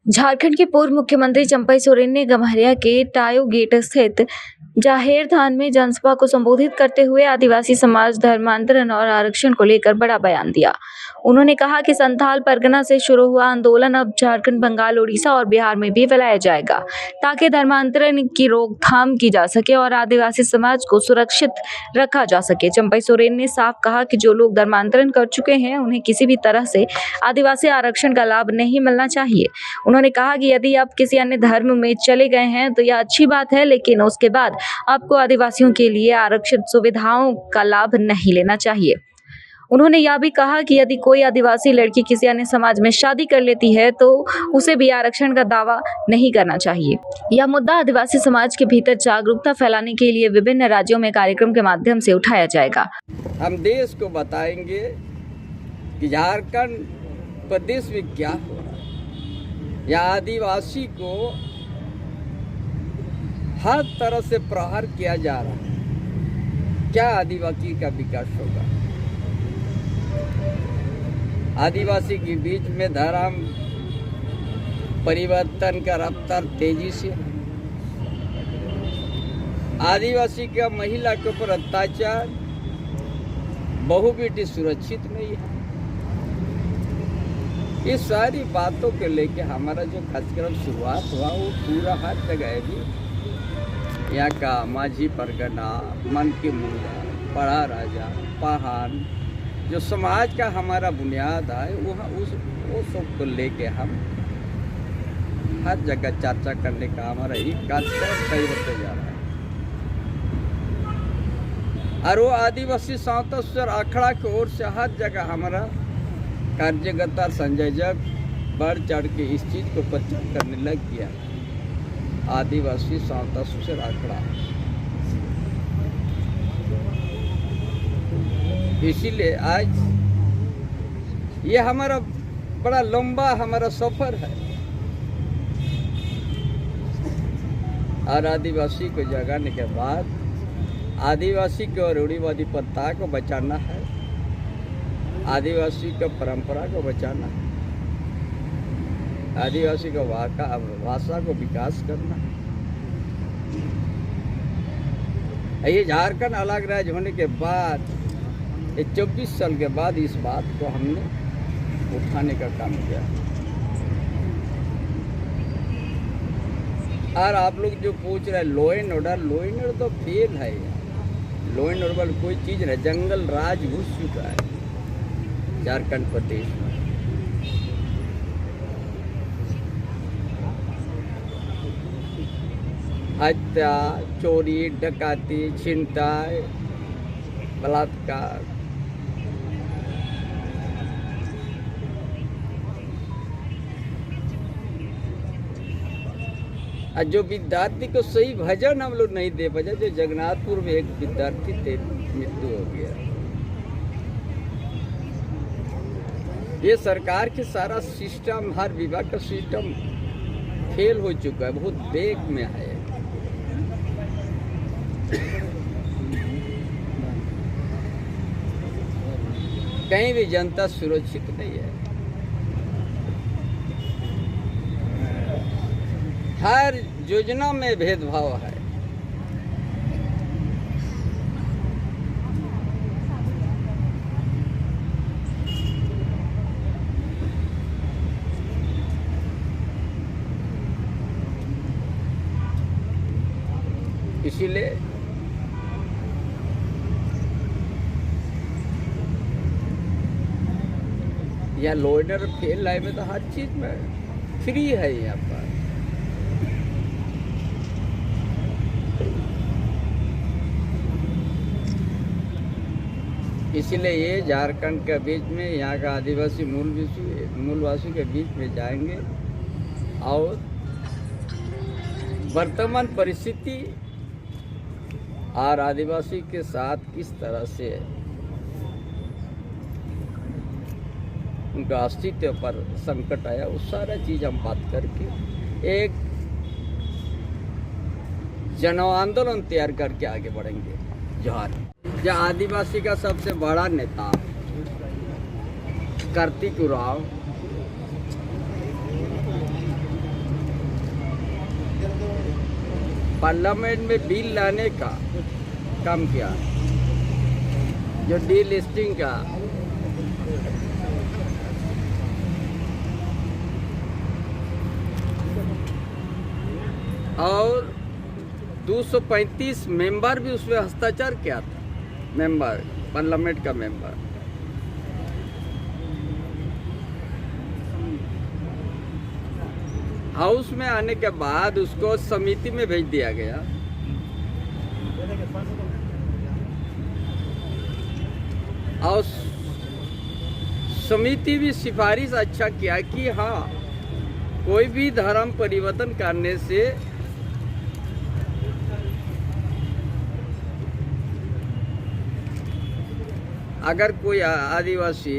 झारखंड के पूर्व मुख्यमंत्री चंपई सोरेन ने गम्हरिया के टायो गेट स्थित जाहेर थान में जनसभा को संबोधित करते हुए आदिवासी समाज धर्मांतरण और आरक्षण को लेकर बड़ा बयान दिया। उन्होंने कहा कि संथाल परगना से शुरू हुआ आंदोलन अब झारखंड, बंगाल, उड़ीसा और बिहार में भी फैलाया जाएगा ताकि धर्मांतरण की रोकथाम की जा सके और आदिवासी समाज को सुरक्षित रखा जा सके। चंपई सोरेन ने साफ कहा कि जो लोग धर्मांतरण कर चुके हैं उन्हें किसी भी तरह से आदिवासी आरक्षण का लाभ नहीं मिलना चाहिए। उन्होंने कहा कि यदि आप किसी अन्य धर्म में चले गए हैं तो यह अच्छी बात है, लेकिन उसके बाद आपको आदिवासियों के लिए आरक्षित सुविधाओं का लाभ नहीं लेना चाहिए। उन्होंने यह भी कहा कि यदि कोई आदिवासी लड़की किसी अन्य समाज में शादी कर लेती है तो उसे भी आरक्षण का दावा नहीं करना चाहिए। यह मुद्दा आदिवासी समाज के भीतर जागरूकता फैलाने के लिए विभिन्न राज्यों में कार्यक्रम के माध्यम से उठाया जाएगा। हम देश को बताएंगे कि झारखंड प्रदेश में क्या हो रहा है। या आदिवासी को हर तरह से प्रहार किया जा रहा है। क्या आदिवासी का विकास होगा? आदिवासी के बीच में धर्म परिवर्तन का रफ्तार तेजी से, आदिवासी का महिला के ऊपर अत्याचार, बहु बेटी सुरक्षित नहीं है। ये सारी बातों को लेके हमारा जो कार्यक्रम शुरुआत हुआ वो पूरा हर जगह है भी। यहाँ का माझी परगना, मन के मुंडा, बड़ा राजा, पहाड़, जो समाज का हमारा बुनियाद है वो सब को लेके हम हर जगह चर्चा करने का हमारा एक कार्यक्रम तय होते जा रहा है। और वो आदिवासी सांस्कृतिक अखाड़ा की ओर से हर जगह हमारा कार्यकर्ता संयोजक बढ़ चढ़ के इस चीज को प्रचार करने लग गया। आदिवासी सांस्कृतिक अखाड़ा, इसीलिए आज ये हमारा बड़ा लंबा हमारा सफर है और आदिवासी को जगाने के बाद आदिवासी को और रूढ़िवादी प्रथा को बचाना है, आदिवासी का परंपरा को बचाना है, आदिवासी का भाषा को विकास करना है। ये झारखंड अलग राज्य होने के बाद 24 साल के बाद इस बात को हमने उठाने का काम किया। और आप लोग जो पूछ रहे हैं लॉ एंड ऑर्डर तो फेल है यार। लॉ एंड ऑर्डर कोई चीज़ नहीं, जंगल राज घुस चुका है झारखंड प्रदेश में। हत्या, चोरी, डकैती, छिनताई, बलात्कार, और जो विद्यार्थी को सही भजन हम लोग नहीं दे पाए, जो जगन्नाथपुर में एक विद्यार्थी थे मृत्यु हो गया। ये सरकार के सारा सिस्टम, हर विभाग का सिस्टम फेल हो चुका है, बहुत बेग में है। कहीं भी जनता सुरक्षित नहीं है। हर योजना में भेदभाव है। इसीलिए यह लोडर फेल लाइफ में तो हर चीज में फ्री है यहाँ पर। इसीलिए ये झारखंड के बीच में यहाँ का आदिवासी मूलवासी के बीच में जाएंगे और वर्तमान परिस्थिति और आदिवासी के साथ किस तरह से उनका अस्तित्व पर संकट आया, उस सारा चीज हम बात करके एक जन आंदोलन तैयार करके आगे बढ़ेंगे। जोहार। जो आदिवासी का सबसे बड़ा नेता कार्तिक उरांव पार्लियामेंट में बिल लाने का काम किया, जो डीलिस्टिंग का। और 235 मेंबर भी उसमें हस्ताक्षर किया था, मेंबर, पार्लियामेंट का मेंबर। हाउस में आने के बाद उसको समिति में भेज दिया गया। और समिति भी सिफारिश अच्छा किया कि हाँ, कोई भी धर्म परिवर्तन करने से अगर कोई आदिवासी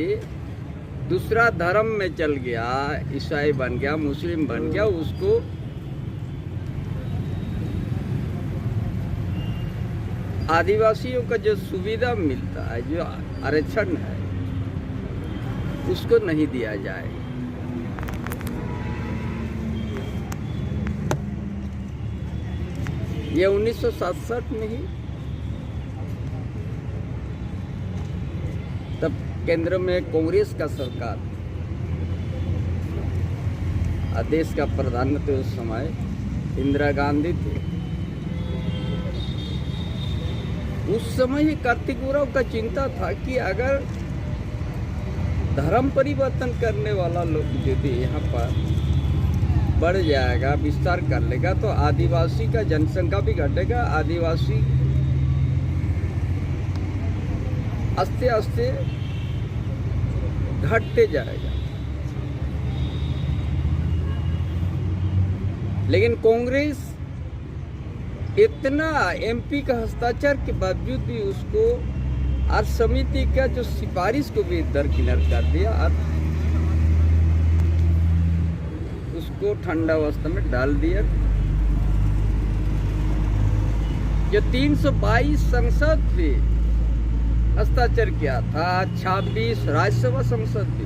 दूसरा धर्म में चल गया, ईसाई बन गया, मुस्लिम बन गया, उसको आदिवासियों का जो सुविधा मिलता है, जो आरक्षण है, उसको नहीं दिया जाए। ये 1967 में ही, तब केंद्र में कांग्रेस का सरकार, देश का प्रधानमंत्री उस समय इंदिरा गांधी थे। उस समय ही कार्तिक उरांव का चिंता था कि अगर धर्म परिवर्तन करने वाला लोग यदि यहाँ पर बढ़ जाएगा, विस्तार कर लेगा, तो आदिवासी का जनसंख्या भी घटेगा, आदिवासी आस्ते आस्ते घटते जाएगा। लेकिन कांग्रेस इतना एमपी का हस्ताक्षर के बावजूद भी उसको और समिति का जो सिफारिश को भी दरकिनार कर दिया और उसको ठंडा अवस्था में डाल दिया। जो 322 संसद भी हस्ताक्षर किया था, 26 राज्यसभा संसद भी,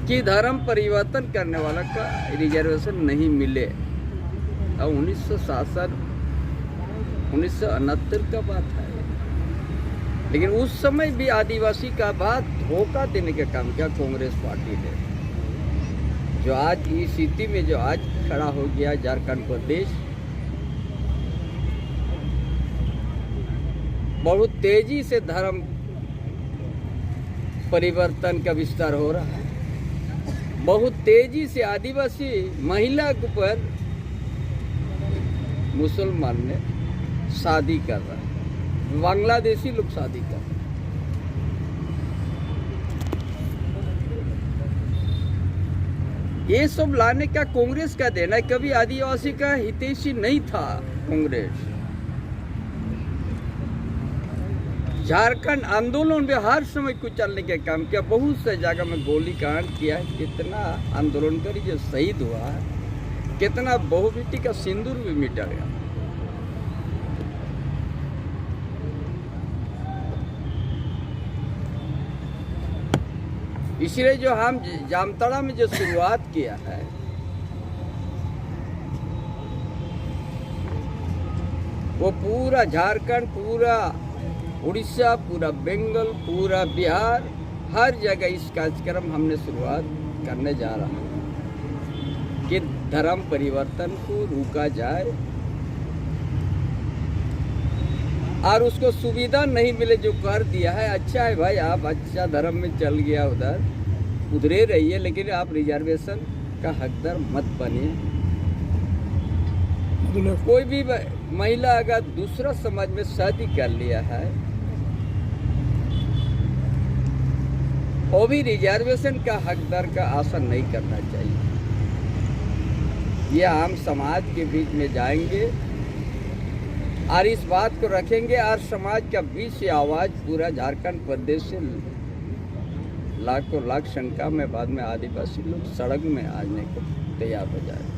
कि धर्म परिवर्तन करने वाला का रिजर्वेशन नहीं मिले। अब 1967 1969 का बात है, लेकिन उस समय भी आदिवासी का बात धोखा देने का काम किया कांग्रेस पार्टी ने। जो आज इस स्थिति में जो आज खड़ा हो गया झारखंड प्रदेश, बहुत तेजी से धर्म परिवर्तन का विस्तार हो रहा है। बहुत तेजी से आदिवासी महिला के ऊपर मुसलमान ने शादी कर रहा है, बांग्लादेशी लोग शादी कर रहे हैं। ये सब लाने का कांग्रेस का देना है। कभी आदिवासी का हितैषी नहीं था कांग्रेस। झारखंड आंदोलन में हर समय कुचलने का काम किया, बहुत से जगह में गोली कांड किया है। कितना आंदोलनकारी जो शहीद हुआ है, कितना बहु बेटी का सिंदूर भी मिटा गया। इसलिए जो हम जामताड़ा में जो शुरुआत किया है, वो पूरा झारखंड, पूरा उड़ीसा, पूरा बंगाल, पूरा बिहार, हर जगह इस कार्यक्रम हमने शुरुआत करने जा रहा है कि धर्म परिवर्तन को रोका जाए और उसको सुविधा नहीं मिले जो कर दिया है। अच्छा है भाई, आप अच्छा धर्म में चल गया, उधरे रहिए, लेकिन आप रिजर्वेशन का हकदार मत बनिए। कोई भी महिला अगर दूसरा समाज में शादी कर लिया है, वो भी रिजर्वेशन का हकदार का आशा नहीं करना चाहिए। ये हम समाज के बीच में जाएंगे और इस बात को रखेंगे और समाज का बीच से आवाज़ पूरा झारखंड प्रदेश से लाखों लाख संख्या में बाद में आदिवासी लोग सड़क में आने को तैयार हो जाए।